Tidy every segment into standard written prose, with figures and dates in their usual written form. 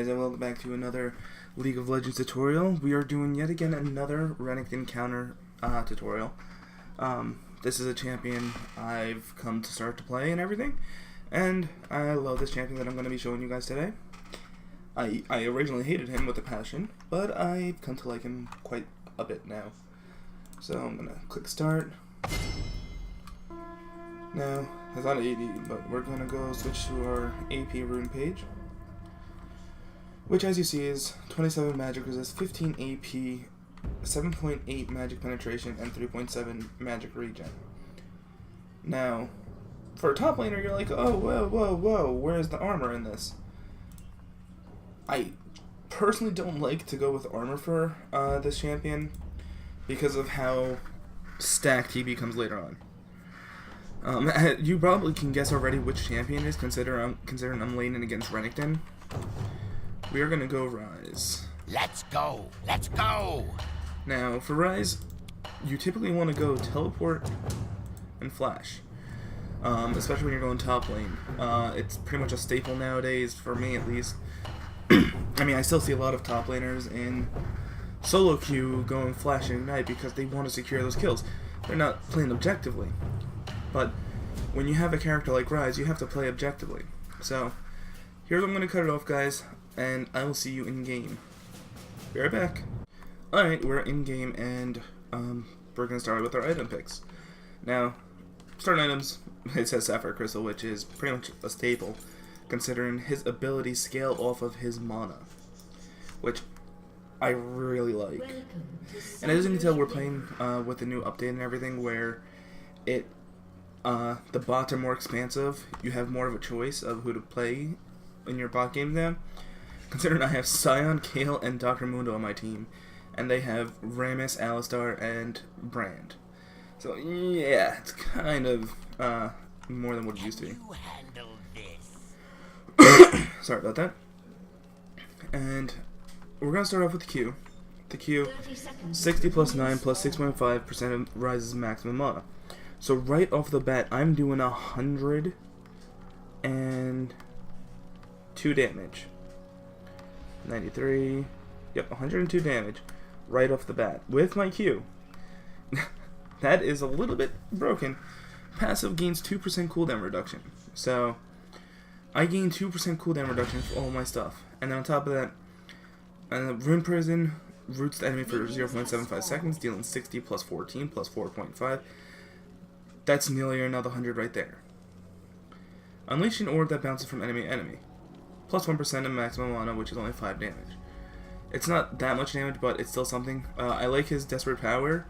guys, and welcome back to another League of Legends tutorial. We are doing yet again another Renekton counter tutorial. This is a champion I've come to start to play and everything, and I love this champion that I'm going to be showing you guys today. I originally hated him with a passion, but I've come to like him quite a bit now. So I'm going to click start. Now, it's not AD, but we're going to go switch to our AP rune page, which as you see is 27 magic resist, 15 AP, 7.8 magic penetration, and 3.7 magic regen. Now, for a top laner, you're like, oh, whoa, where's the armor in this? I personally don't like to go with armor for this champion because of how stacked he becomes later on. You probably can guess already which champion it is, considering I'm laning against Renekton. We are going to go Ryze. Let's go! Let's go! Now, for Ryze, you typically want to go teleport and flash. Especially when you're going top lane. It's pretty much a staple nowadays, for me at least. I mean, I still see a lot of top laners in solo queue going flash and ignite because they want to secure those kills. They're not playing objectively. But when you have a character like Ryze, you have to play objectively. So, here's where I'm going to cut it off, guys, and I will see you in game. Be right back. Alright, we're in game, and we're going to start with our item picks. Now, starting items, it says Sapphire Crystal, which is pretty much a staple, considering his abilities scale off of his mana, which I really like. And as you can tell, we're playing with the new update and everything, where the bots are more expansive. You have more of a choice of who to play in your bot game now. Considering I have Sion, Kale, and Dr. Mundo on my team, and they have Rammus, Alistar, and Brand. So yeah, it's kind of more than what it used to be. Sorry about that. And we're gonna start off with the Q. The Q, 60 plus 9 plus 6.5% of Ryze's maximum mana. So right off the bat, I'm doing 102 damage. 93, yep, 102 damage right off the bat with my Q. That is a little bit broken. Passive gains 2% cooldown reduction. So I gain 2% cooldown reduction for all my stuff. And then on top of that, Rune Prison roots the enemy for 0.75 seconds, dealing 60 plus 14 plus 4.5. That's nearly another 100 right there. Unleash an orb that bounces from enemy to enemy. Plus 1% of maximum mana, which is only 5 damage. It's not that much damage, but it's still something. I like his Desperate Power.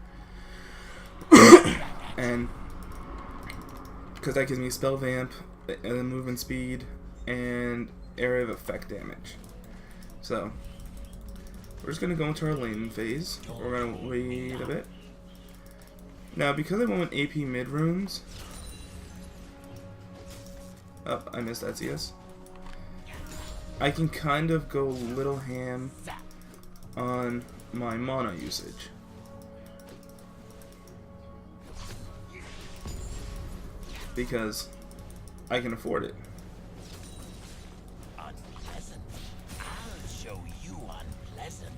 And because that gives me Spell Vamp, and movement speed, and area of effect damage. So, we're just going to go into our lane phase. We're going to wait a bit. Now, because I went with AP mid runes, oh, I missed that CS. I can kind of go little ham on my mana usage. Because I can afford it. Unpleasant. I'll show you unpleasant.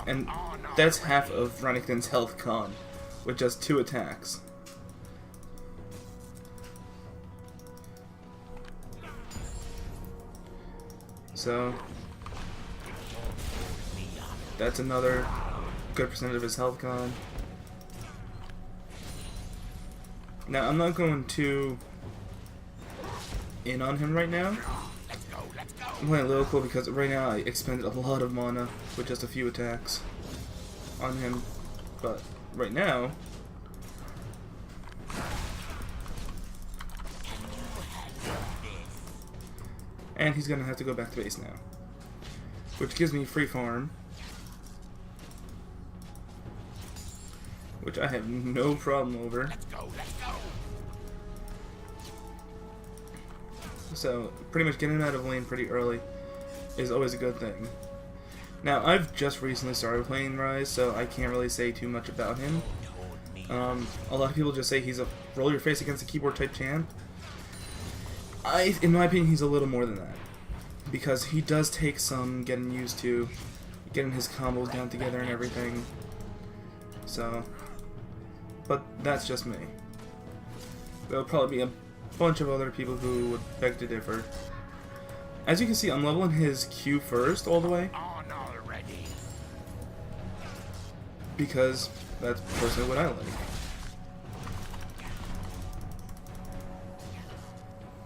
And that's half of Renekton's health con with just 2 attacks. So that's another good percentage of his health con. Now I'm not going too in on him right now. I'm playing a little cool because right now I expended a lot of mana with just a few attacks on him, but right now and he's gonna have to go back to base now, which gives me free farm, which I have no problem over. So pretty much getting out of lane pretty early is always a good thing. Now I've just recently started playing Ryze, so I can't really say too much about him. A lot of people just say he's a roll your face against a keyboard type champ. In my opinion, he's a little more than that. Because he does take some getting used to, getting his combos down together and everything. So, but that's just me. There'll probably be a bunch of other people who would beg to differ. As you can see, I'm leveling his Q first all the way. Because that's personally what I like.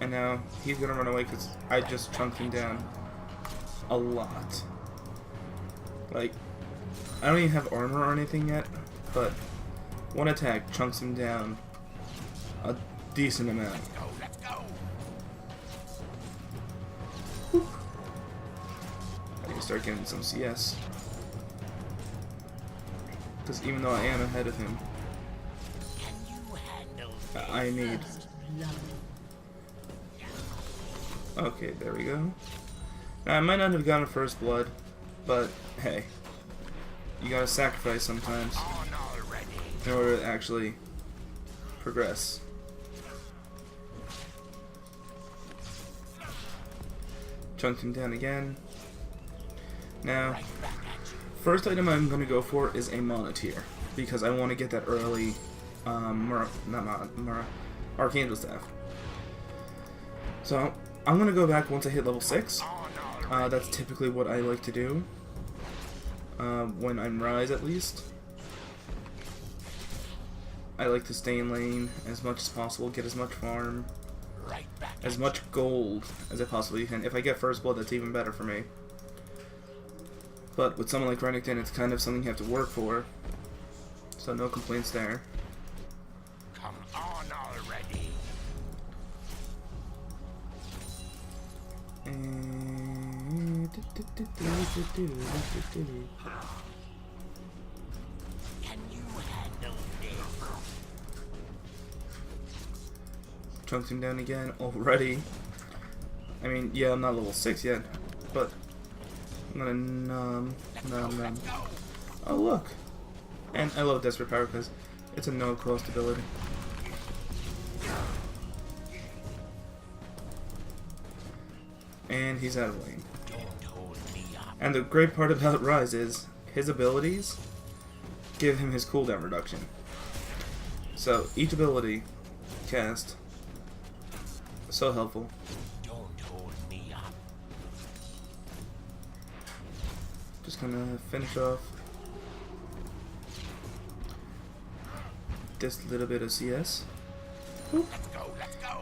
And now he's gonna run away because I just chunked him down a lot. Like, I don't even have armor or anything yet, but one attack chunks him down a decent amount. Whew. I need to start getting some CS. Because even though I am ahead of him, I need... Okay, there we go. Now, I might not have gotten first blood, but hey, you gotta sacrifice sometimes in order to actually progress. Chunked him down again. Now, first item I'm going to go for is a Mana tier, because I want to get that early, Archangel Staff. So, I'm going to go back once I hit level 6. That's typically what I like to do, when I'm Ryze at least. I like to stay in lane as much as possible, get as much farm, as much gold as I possibly can. If I get first blood, that's even better for me. But with someone like Renekton, it's kind of something you have to work for. So no complaints there. Come on already. And... Can you handle this? Chunks him down again already. I mean, yeah, I'm not level 6 yet, but I'm gonna numb. Oh, look! And I love Desperate Power because it's a no-cost ability. And he's out of lane. And the great part about Ryze is his abilities give him his cooldown reduction. So each ability cast so helpful. Just gonna finish off this little bit of CS. Oop.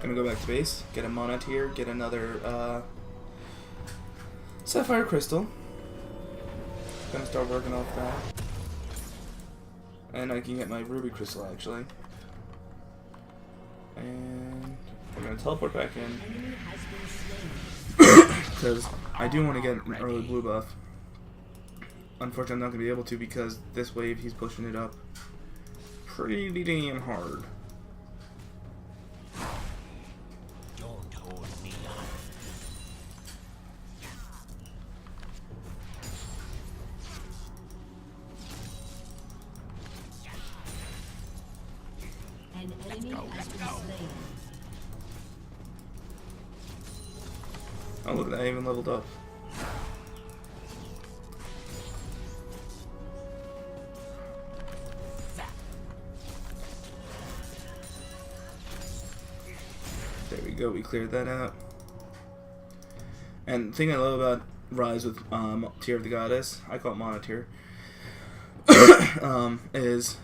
Gonna go back to base, get a Mana tier, get another Sapphire Crystal. Gonna start working off that. And I can get my Ruby Crystal actually. And we're gonna teleport back in. Because I do want to get an early blue buff. Unfortunately, I'm not going to be able to because this wave, he's pushing it up pretty damn hard. Don't hold me up. An enemy has been slain. Oh, look at that, I even leveled up. There we go, we cleared that out. And the thing I love about Ryze with Tier of the Goddess, I call it Mana Tier, is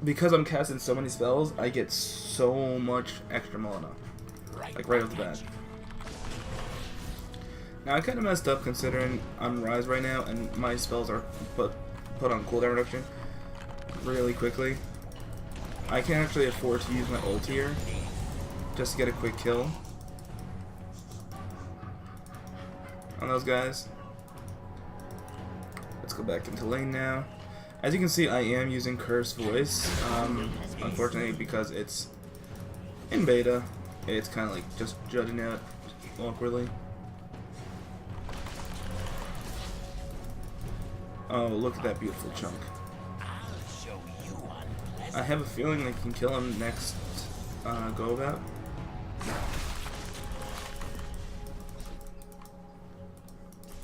because I'm casting so many spells, I get so much extra mana. Like right off the bat. Now I kind of messed up considering I'm Ryze right now and my spells are put on cooldown reduction really quickly. I can't actually afford to use my ult here just to get a quick kill on those guys. Let's go back into lane now. As you can see, I am using Cursed Voice. Unfortunately, because it's in beta, it's kind of like just jutting out awkwardly. Oh, look at that beautiful chunk. I have a feeling I can kill him next go about.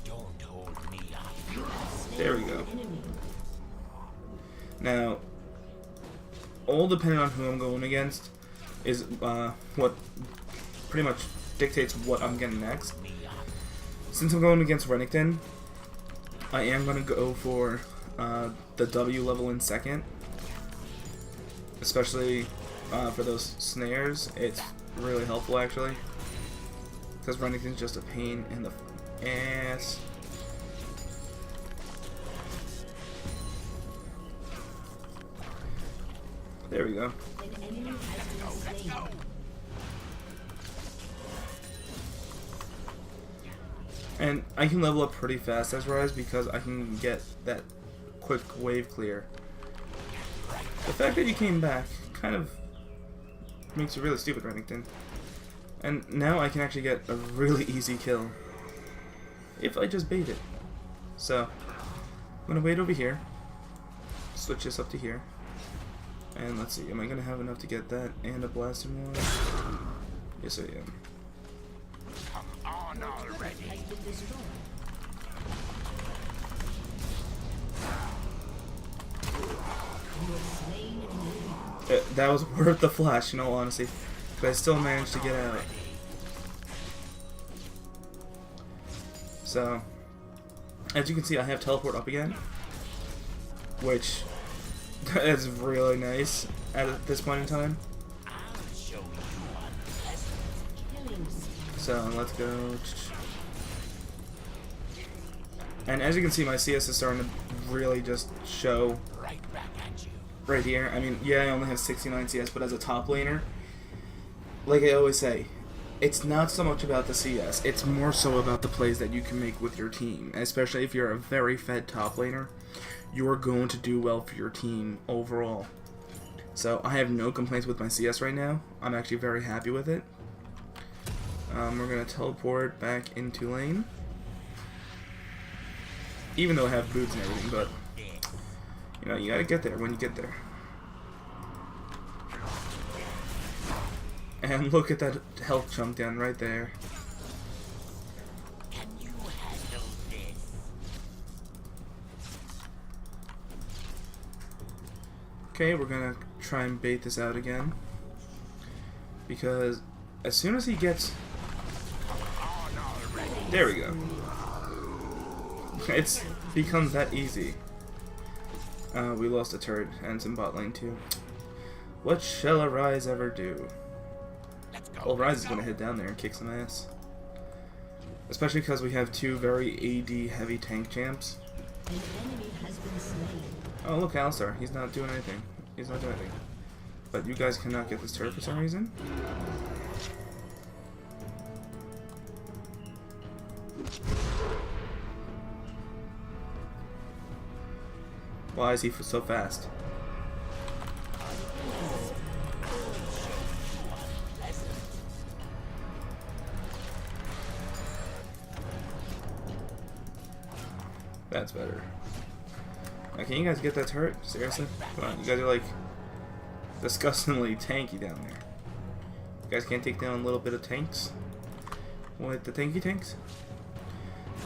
Don't hold me up. There we go. Now, all depending on who I'm going against is what pretty much dictates what I'm getting next. Since I'm going against Renekton, I am going to go for the W level in second. Especially for those snares, it's really helpful actually. Because Renekton's just a pain in the ass. There we go. An enemy has been slain. And I can level up pretty fast as Ryze because I can get that quick wave clear. The fact that you came back kind of makes you really stupid, Renekton. And now I can actually get a really easy kill if I just bait it. So, I'm going to wait over here, switch this up to here, and let's see, am I going to have enough to get that and a blasting one? Yes, I am. Come on already. Has been destroyed. You have slain an enemy. That was worth the flash, in all honesty, but I still managed to get out. So, as you can see, I have teleport up again, which is really nice at this point in time. I'll show you unpleasant. Killing spree. So, let's go. And as you can see, my CS is starting to really just show Right back at you. right here. I mean, yeah, I only have 69 CS, but as a top laner, like I always say, it's not so much about the CS, it's more so about the plays that you can make with your team. Especially if you're a very fed top laner, you're going to do well for your team overall. So I have no complaints with my CS right now. I'm actually very happy with it. We're going to teleport back into lane. Even though I have boots and everything, but you know, you gotta get there when you get there. And look at that health jump down right there. Can you handle this? Okay, we're gonna try and bait this out again. Because as soon as he gets... There we go. It's becomes that easy. We lost a turret and some bot lane too. What shall a Ryze ever do? Let's go. Well, Ryze is going to head down there and kick some ass. Especially because we have two very AD heavy tank champs. An enemy has been slain. Oh, look, Alistar. He's not doing anything. He's not doing anything. But you guys cannot get this turret for some reason. Why is he so fast? That's better. Now, can you guys get that turret? Seriously? Come on, you guys are like disgustingly tanky down there. You guys can't take down a little bit of tanks? What, the tanky tanks?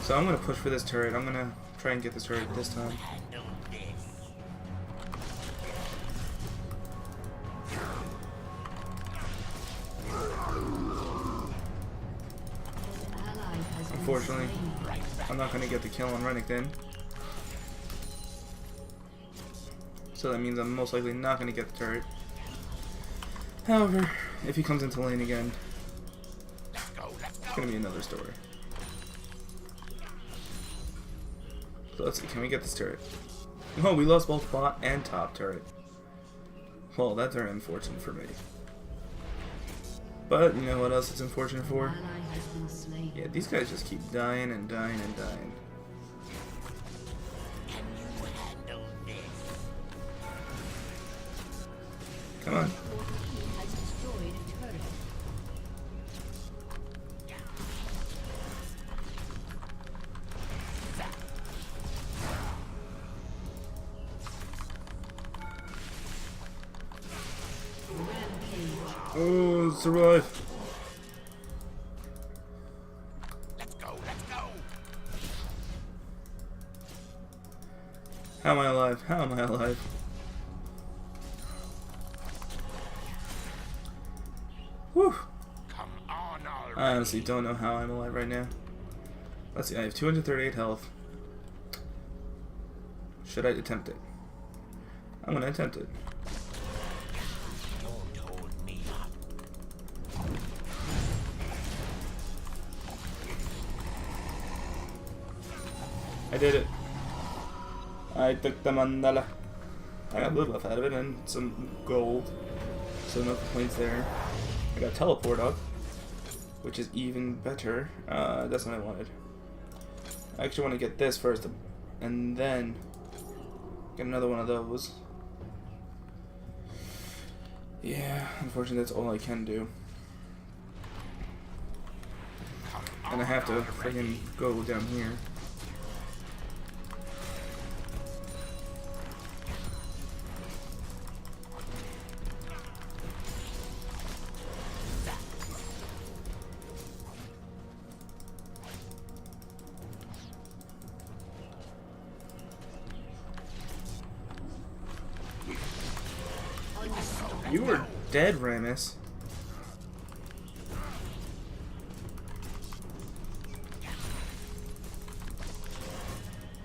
So I'm gonna push for this turret. I'm gonna try and get this turret this time. Handle this. An ally has been Unfortunately, slain. I'm not gonna get the kill on Renekton. So that means I'm most likely not gonna get the turret. However, if he comes into lane again, Let's go. Let's it's go. gonna be another story. So let's see, can we get this turret? Oh, we lost both bot and top turret. Well, that's very unfortunate for me. But you know what else it's unfortunate An for? ally has been slain. Yeah, these guys just keep dying and dying and dying. Can you handle this? Come on. Your team has destroyed a turret. Oh, survive. Let's go, let's go. How am I alive? How am I alive? Whew. Come on already. I honestly don't know how I'm alive right now. Let's see, I have 238 health. Should I attempt it? I'm gonna attempt it. Don't hold me up. I did it. I took the mandala. I got blue buff out of it and some gold. So no complaints there. I got teleport up, which is even better. That's what I wanted. I actually want to get this first and then get another one of those. Yeah, unfortunately that's all I can do. And I have to freaking go down here. You were dead, Ramus.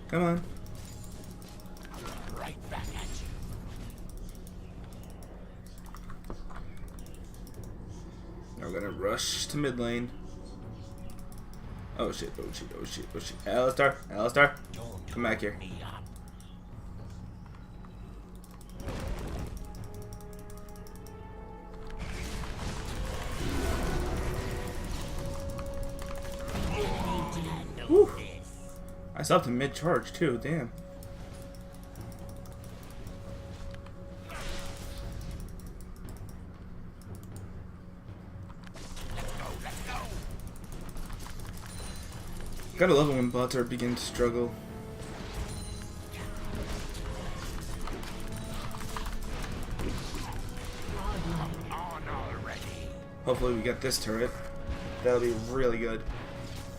Come on. Right back at you. Now we're gonna rush to mid lane. Oh shit, oh shit, oh shit, oh shit. Alistar, Alistar, Don't come back here. me up. Whew. I stopped in mid charge too, damn. Let's go. Gotta love it when bots are beginning to struggle. On already. Hopefully we get this turret. That'll be really good.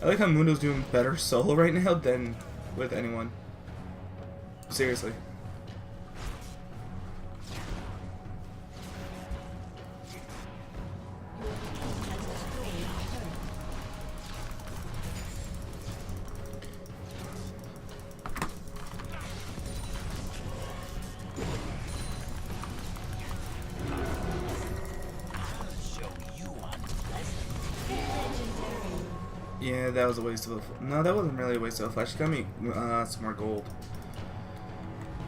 I like how Mundo's doing better solo right now than with anyone. Seriously. Show you unpleasant. Yeah, that was a waste of a... No, that wasn't really a waste of a flash. It got me some more gold.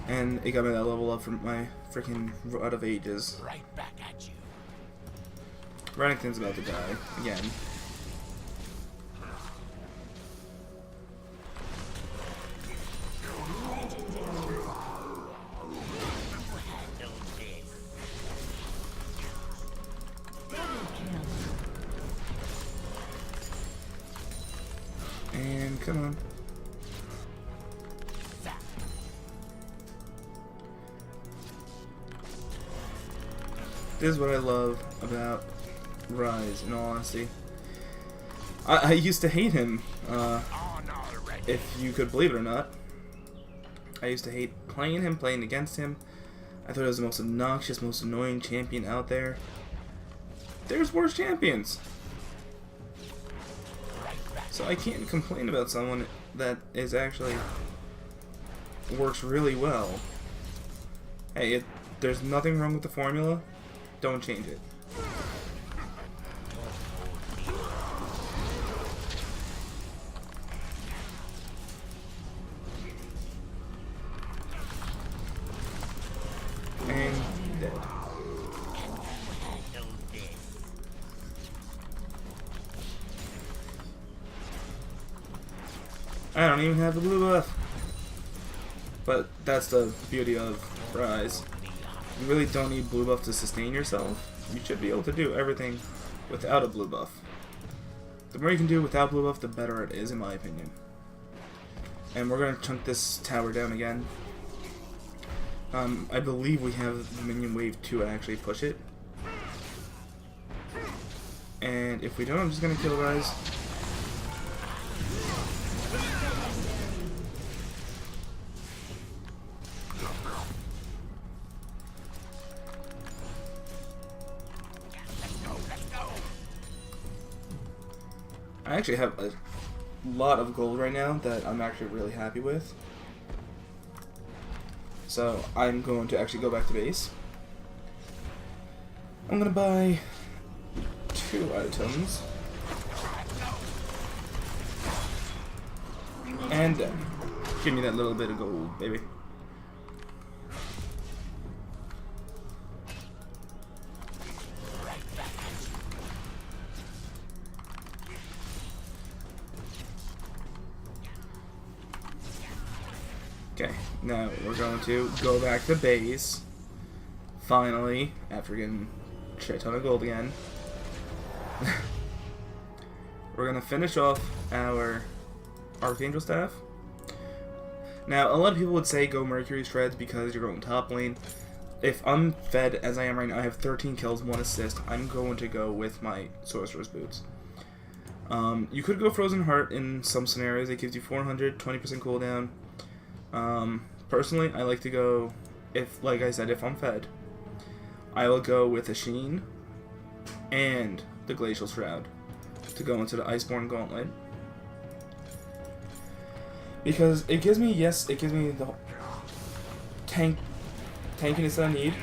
And it got me that level up from my freaking out of ages. Right back at you. Renekton's about to die. Again. Handle this. And come on. This is what I love about Ryze, in all honesty. I used to hate him, On already. if you could believe it or not. I used to hate playing him, playing against him. I thought he was the most obnoxious, most annoying champion out there. There's worse champions. So I can't complain about someone that is actually works really well. Hey, there's nothing wrong with the formula. Don't change it. And dead. Handle this. I don't even have the blue buff. But that's the beauty of Ryze. You really don't need blue buff to sustain yourself. You should be able to do everything without a blue buff. The more you can do without blue buff, the better it is, in my opinion. And we're gonna chunk this tower down again. I believe we have the minion wave to actually push it. And if we don't, I'm just gonna kill Ryze. I actually have a lot of gold right now that I'm actually really happy with. So I'm going to actually go back to base. I'm gonna buy 2 items. And give me that little bit of gold, baby. Okay, now we're going to go back to base. Finally, after getting a shit ton of gold again. We're gonna finish off our Archangel Staff. Now, a lot of people would say go Mercury Shreds because you're going top lane. If I'm fed as I am right now, I have 13 kills, 1 assist. I'm going to go with my Sorcerer's Boots. You could go Frozen Heart in some scenarios. It gives you 400, 20% cooldown. Personally, I like to go, if, like I said, if I'm fed, I will go with a Sheen and the Glacial Shroud to go into the Iceborne Gauntlet. Because it gives me, yes, it gives me the tankiness that I need.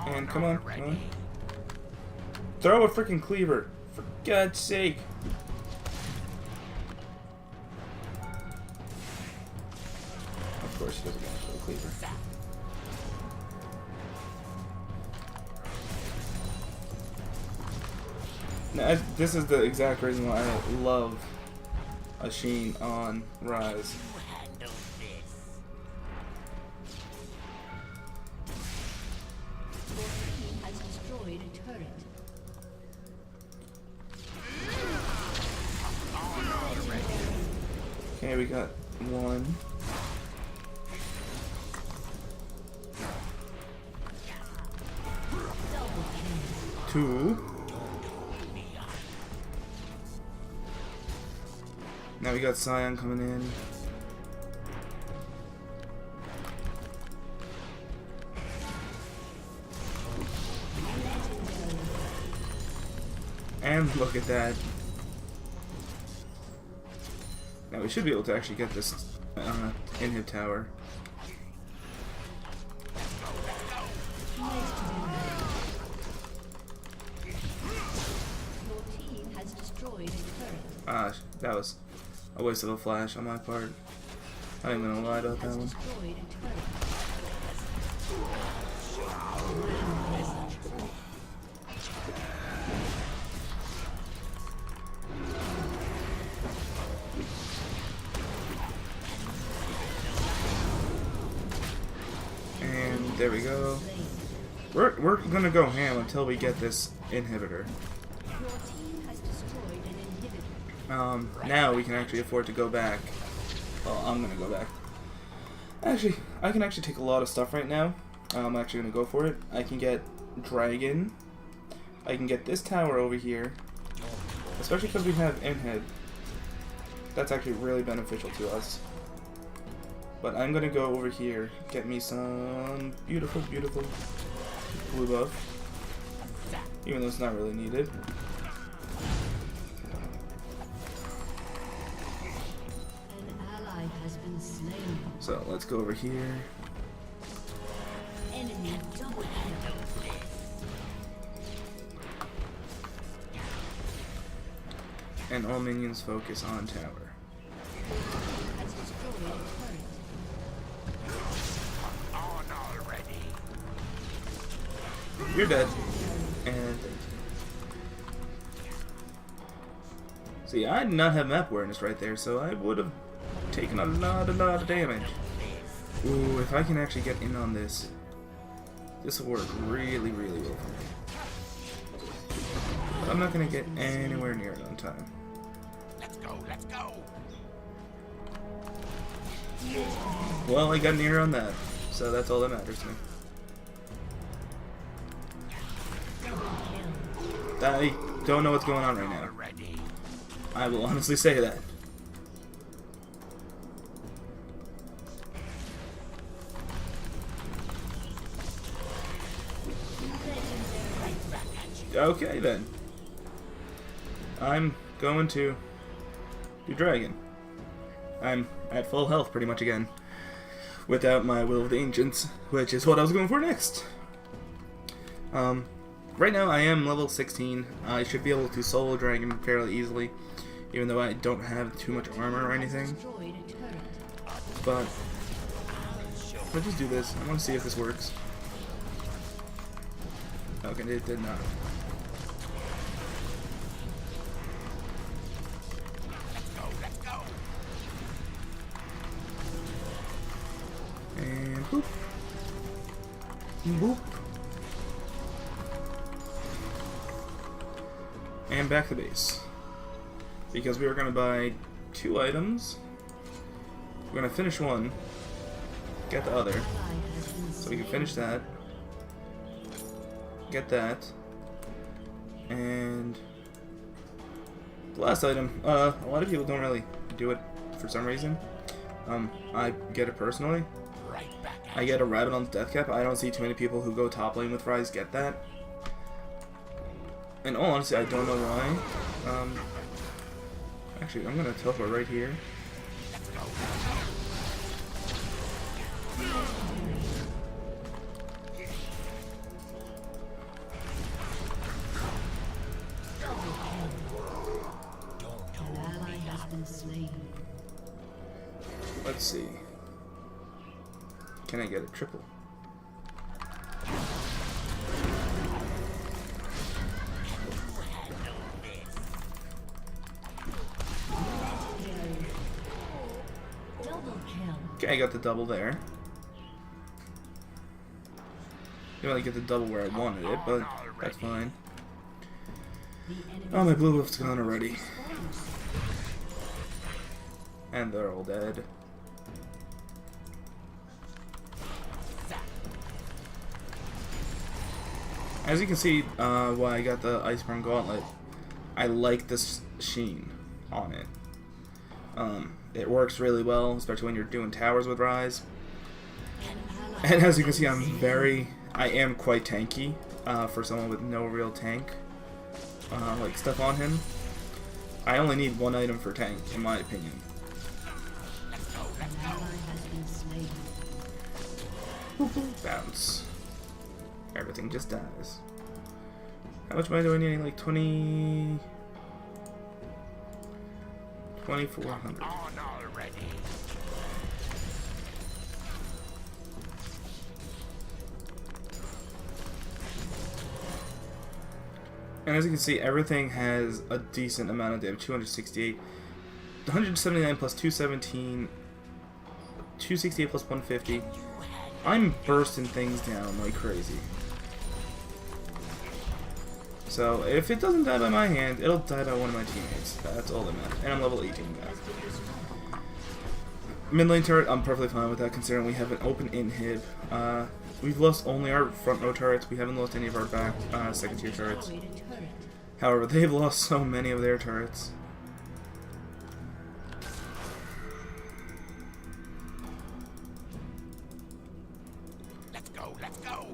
And come on, come on. Throw a freaking cleaver, for God's sake. Of course he doesn't want to throw a cleaver. Now, this is the exact reason why I love a Sheen on Ryze. Okay, we got 1. 2. Now we got Scion coming in. And look at that. Now we should be able to actually get this inhib tower. Ah, that was a waste of a flash on my part. I ain't gonna lie about that one. And there we go. We're gonna go ham until we get this inhibitor. Now we can actually afford to go back. Well, I'm gonna go back. Actually, I can actually take a lot of stuff right now. I'm actually gonna go for it. I can get Dragon. I can get this tower over here. Especially because we have inhib. That's actually really beneficial to us. But I'm gonna go over here, get me some beautiful, beautiful blue buff. Even though it's not really needed. So let's go over here. Enemy double kill. And all minions focus on tower. Has destroyed a turret. On already. You're dead. And see, I did not have map awareness right there, so I would have taken a lot of damage. Ooh, if I can actually get in on this, this will work really, really well for me. But I'm not gonna get anywhere near it on time. Let's go, let's go. Well, I got near on that, so that's all that matters to me. I don't know what's going on right now. Already. I will honestly say that. Okay then. I'm going to do Dragon. I'm at full health pretty much again. Without my Will of the Ancients, which is what I was going for next. Right now I am level 16. I should be able to solo Dragon fairly easily, even though I don't have too much armor or anything. Destroyed a turret. But let's just do this. I want to see if this works. Okay, it did not. Let's go. And boop. Boop. And back to base. Because we were going to buy 2 items. We're going to finish one. Get the other. So we can finish that. Get that. And the last item. A lot of people don't really do it for some reason. I get it personally. Right back at I get a rabbit on the death cap. I don't see too many people who go top lane with Ryze get that. And all honesty, I don't know why. Actually, I'm gonna teleport right here. An ally has been slain. Let's see. Can I get a triple? Double kill. Okay, I got the double there. Didn't really get the double where I wanted it, but that's fine. The enemy Oh, my blue buff's gone already. And they're all dead. As you can see, why I got the Iceborne Gauntlet, I like this sheen on it. It works really well, especially when you're doing towers with Ryze. And as you can see, I am quite tanky for someone with no real tank like stuff on him. I only need 1 item for tank, in my opinion. an ally has been slain. Bounce. Everything just dies. How much money do I need? Like 2,400. on already. And as you can see, everything has a decent amount of damage. 268, 179 plus 217, 268 plus 150. I'm bursting things down like crazy. So if it doesn't die by my hand, it'll die by one of my teammates. That's all that matters. And I'm level 18 now. Mid lane turret, I'm perfectly fine with that considering we have an open inhib. We've lost only our front row turrets. We haven't lost any of our back second tier turrets. Destroyed a turret. However, they've lost so many of their turrets. Let's go. Let's go.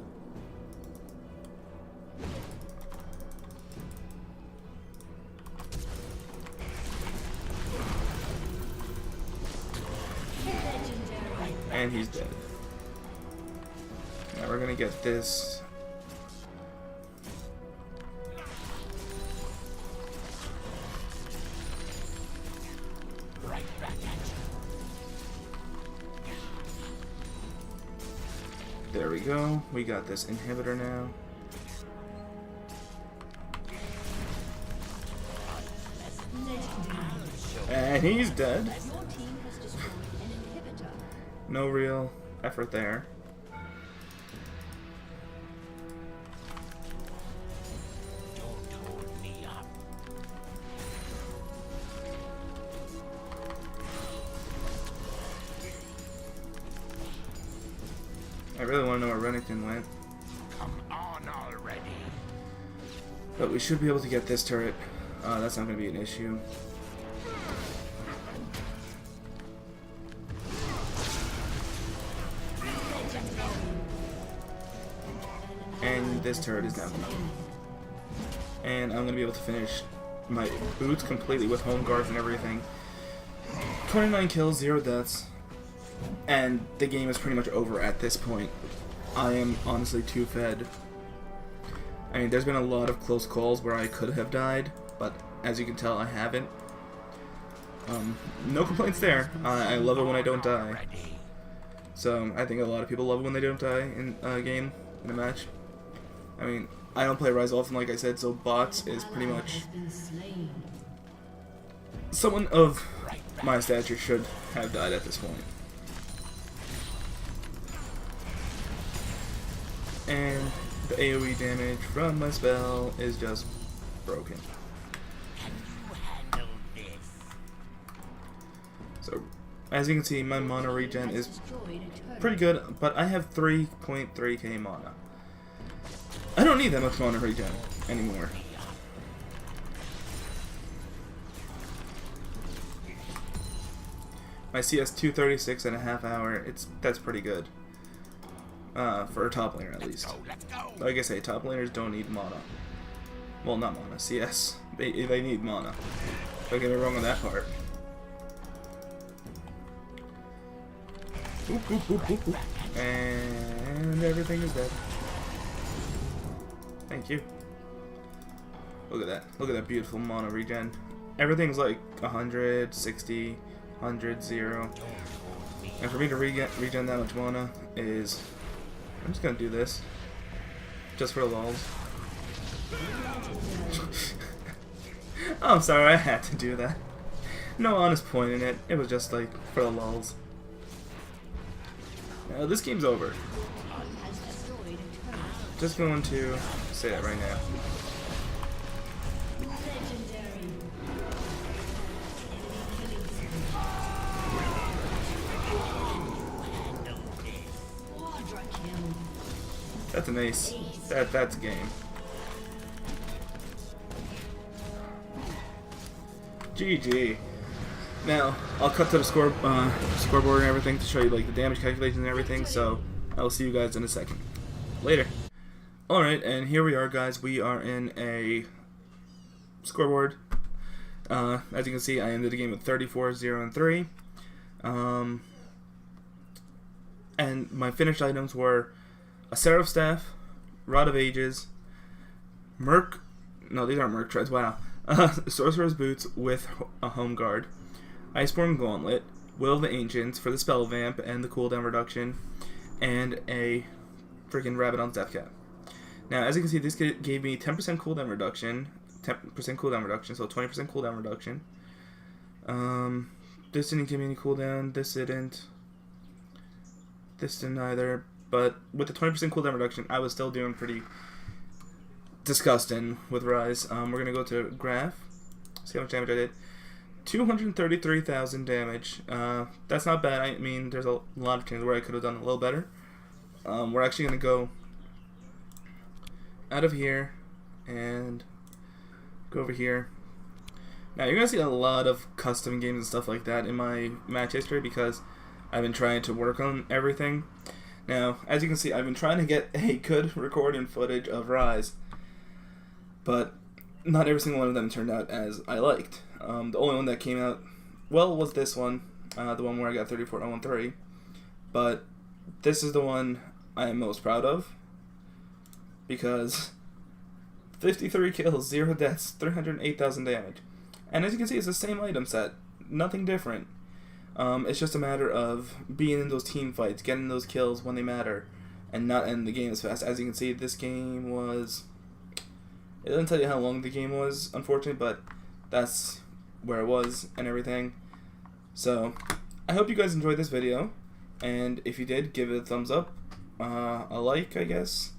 Legendary. And he's dead. Now we're gonna get this. Right back at you. There we go. We got this inhibitor now. Legendary. And he's dead. Your team has destroyed an inhibitor. No real effort there. Don't hold me up. really want to know where Renekton went. Come on already. But we should be able to get this turret. That's not going to be an issue. And this turret is now coming. And I'm going to be able to finish my boots completely with home guards and everything. 29 kills, 0 deaths. And the game is pretty much over at this point. I am honestly too fed. I mean, there's been a lot of close calls where I could have died, but as you can tell, I haven't. No complaints there. I love it when I don't die. So, I think a lot of people love it when they don't die in a game, in a match. I mean, I don't play Ryze often, like I said, so bots is pretty much... someone of my stature should have died at this point. And the AoE damage from my spell is just broken. Can you handle this? So, as you can see, my mana regen is pretty good, but I have 3.3k mana. I don't need that much mana regen anymore. My CS 236 and a half hour, that's pretty good. For a top laner at least. Let's go. Like I say, top laners don't need mana. Well, not mana, CS. They need mana. Don't get me wrong on that part. Oop, oop, oop, oop, oop. And everything is dead. Thank you. Look at that. Look at that beautiful mana regen. Everything's like 100, 60, 100, 0. And for me to regen that much mana is... I'm just gonna do this. Just for the lulz. Oh, I'm sorry, I had to do that. No honest point in it. It was just like for the lulz. Now, this game's over. Just going to say that right now. That's an ace. That's a game. GG. Now I'll cut to the scoreboard and everything to show you like the damage calculations and everything. So I will see you guys in a second. Later. All right, and here we are, guys. We are in a scoreboard. As you can see, I ended the game with 34, 0, and 3. And my finished items were a Seraph Staff, Rod of Ages, Merc... No, these aren't Merc Treads, wow. Sorcerer's Boots with a Home Guard, Iceborne Gauntlet, Will of the Ancients for the Spell Vamp and the cooldown reduction, and a freaking Rabbit on Death Cap. Now, as you can see, this gave me 10% cooldown reduction, so 20% cooldown reduction. This didn't give me any cooldown, this didn't either. But with the 20% cooldown reduction, I was still doing pretty disgusting with Ryze. We're going to go to Graph, see how much damage I did. 233,000 damage. That's not bad. I mean, there's a lot of times where I could have done a little better. We're actually going to go out of here and go over here. Now, you're going to see a lot of custom games and stuff like that in my match history because I've been trying to work on everything. Now, as you can see, I've been trying to get a good recording footage of Ryze, but not every single one of them turned out as I liked. The only one that came out well was this one, the one where I got 34-0-3, but this is the one I am most proud of, because 53 kills, 0 deaths, 308,000 damage. And as you can see, it's the same item set, nothing different. It's just a matter of being in those team fights, getting those kills when they matter, and not end the game as fast. As you can see, this game was... It doesn't tell you how long the game was, unfortunately, but that's where it was and everything. So, I hope you guys enjoyed this video, and if you did, give it a thumbs up, a like, I guess,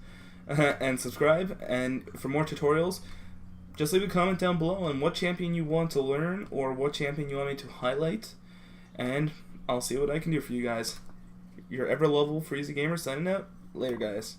and subscribe. And for more tutorials, just leave a comment down below on what champion you want to learn, or what champion you want me to highlight. And I'll see what I can do for you guys. Your ever-lovable Freezie Gamer signing out. Later, guys.